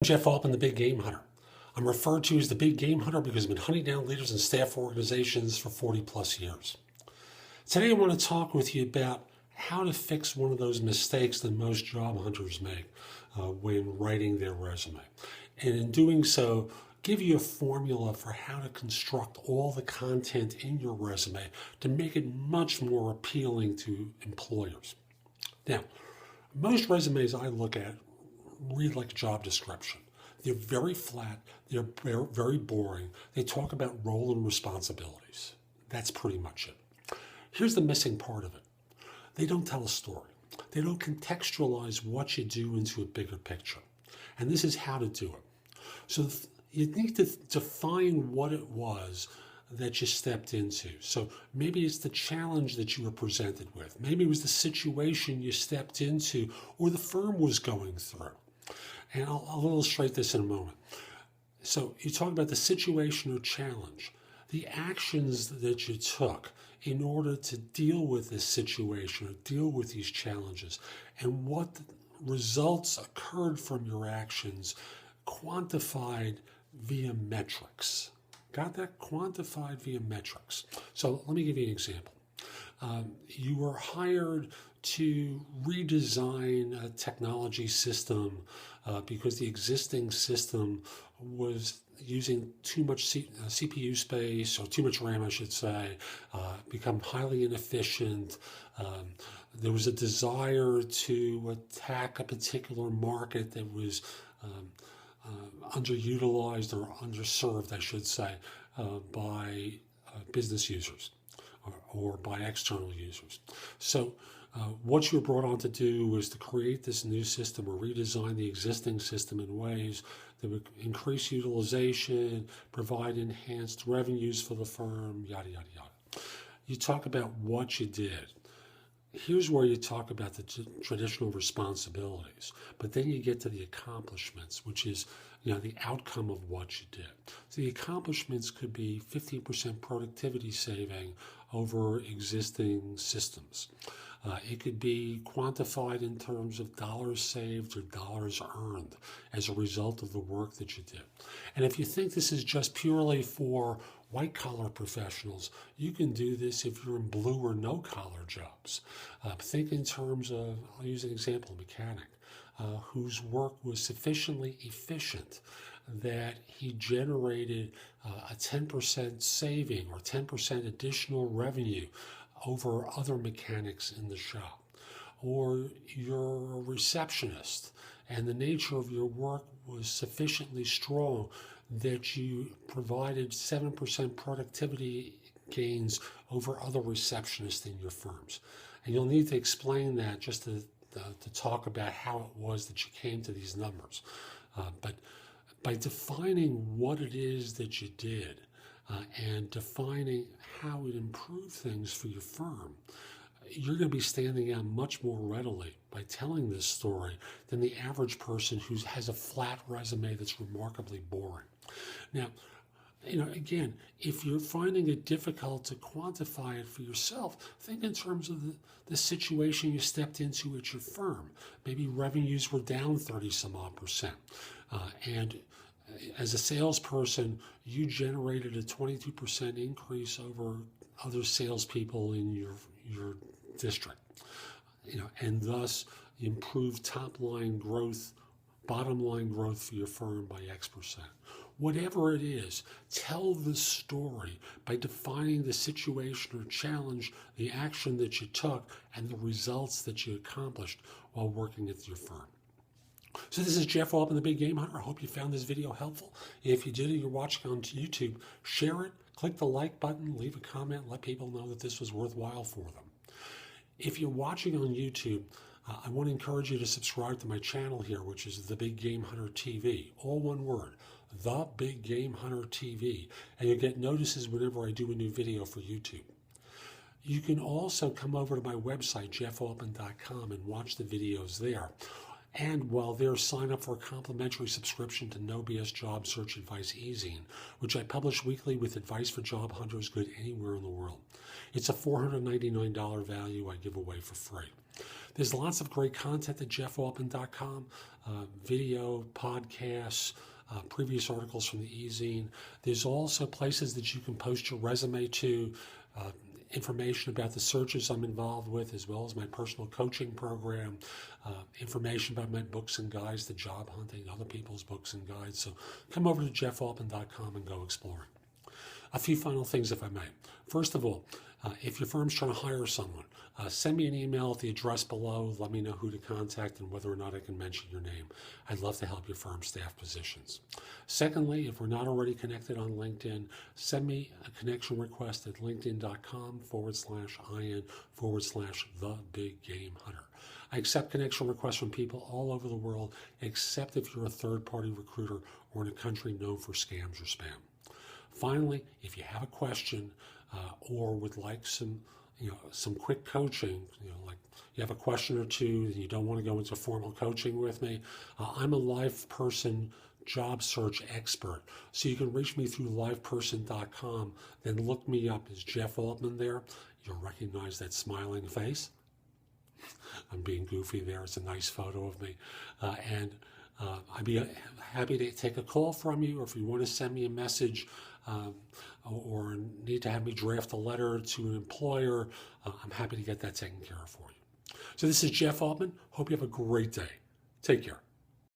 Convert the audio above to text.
Jeff Altman, the Big Game Hunter. I'm referred to as the Big Game Hunter because I've been hunting down leaders and staff organizations for 40 plus years. Today I want to talk with you about how to fix one of those mistakes that most job hunters make when writing their resume. And in doing so, give you a formula for how to construct all the content in your resume to make it much more appealing to employers. Now, most resumes I look at read like a job description. They're very flat, they're very boring. They talk about role and responsibilities. That's pretty much it. Here's the missing part of it. They don't tell a story. They don't contextualize what you do into a bigger picture. And this is how to do it. So you need to define what it was that you stepped into. So maybe it's the challenge that you were presented with. Maybe it was the situation you stepped into or the firm was going through. And I'll illustrate this in a moment. So you talk about the situation or challenge, the actions that you took in order to deal with this situation or deal with these challenges, and what results occurred from your actions quantified via metrics. Got that? Quantified via metrics. So let me give you an example. You were hired to redesign a technology system because the existing system was using too much CPU space, or too much RAM, I should say, become highly inefficient. There was a desire to attack a particular market that was underutilized or underserved, I should say, by business users or by external users. So what you were brought on to do was to create this new system or redesign the existing system in ways that would increase utilization, provide enhanced revenues for the firm, yada, yada, yada. You talk about what you did. Here's where you talk about the traditional responsibilities, but then you get to the accomplishments, which is the outcome of what you did. So the accomplishments could be 15% productivity saving over existing systems. It could be quantified in terms of dollars saved or dollars earned as a result of the work that you did. And if you think this is just purely for white-collar professionals, you can do this if you're in blue or no-collar jobs. Think in terms of, I'll use an example, a mechanic whose work was sufficiently efficient that he generated a 10% saving or 10% additional revenue over other mechanics in the shop. Or you're a receptionist and the nature of your work was sufficiently strong that you provided 7% productivity gains over other receptionists in your firms. And you'll need to explain that just to talk about how it was that you came to these numbers. But by defining what it is that you did and defining how it improved things for your firm, you're going to be standing out much more readily by telling this story than the average person who has a flat resume that's remarkably boring. Now, again, if you're finding it difficult to quantify it for yourself, think in terms of the situation you stepped into at your firm. Maybe revenues were down 30 some odd percent. And as a salesperson, you generated a 22% increase over other salespeople in your district, and thus improved top line growth, bottom line growth for your firm by X%. Whatever it is, tell the story by defining the situation or challenge, the action that you took, and the results that you accomplished while working at your firm. So this is Jeff Altman, the Big Game Hunter. I hope you found this video helpful. If you did and you're watching on YouTube, share it, click the like button, leave a comment, let people know that this was worthwhile for them. If you're watching on YouTube, I want to encourage you to subscribe to my channel here, which is The Big Game Hunter TV, all one word, The Big Game Hunter TV, and you'll get notices whenever I do a new video for YouTube. You can also come over to my website, jeffaltman.com, and watch the videos there. And while there, sign up for a complimentary subscription to No BS Job Search Advice e-zine, which I publish weekly with advice for job hunters good anywhere in the world. It's a $499 value I give away for free. There's lots of great content at JeffAltman.com, video, podcasts, previous articles from the e-zine. There's also places that you can post your resume to, information about the searches I'm involved with, as well as my personal coaching program, information about my books and guides, the job hunting, other people's books and guides. So come over to JeffAltman.com and go exploring. A few final things, if I may. First of all, if your firm's trying to hire someone, send me an email at the address below. Let me know who to contact and whether or not I can mention your name. I'd love to help your firm staff positions. Secondly, if we're not already connected on LinkedIn, send me a connection request at linkedin.com/in/the-big-game-hunter. I accept connection requests from people all over the world, except if you're a third-party recruiter or in a country known for scams or spam. Finally, if you have a question or would like some quick coaching, like you have a question or two and you don't want to go into formal coaching with me, I'm a live person job search expert. So you can reach me through liveperson.com, then look me up as Jeff Altman there. You'll recognize that smiling face. I'm being goofy there. It's a nice photo of me. I'd be happy to take a call from you, or if you want to send me a message or need to have me draft a letter to an employer, I'm happy to get that taken care of for you. So this is Jeff Altman. Hope you have a great day. Take care.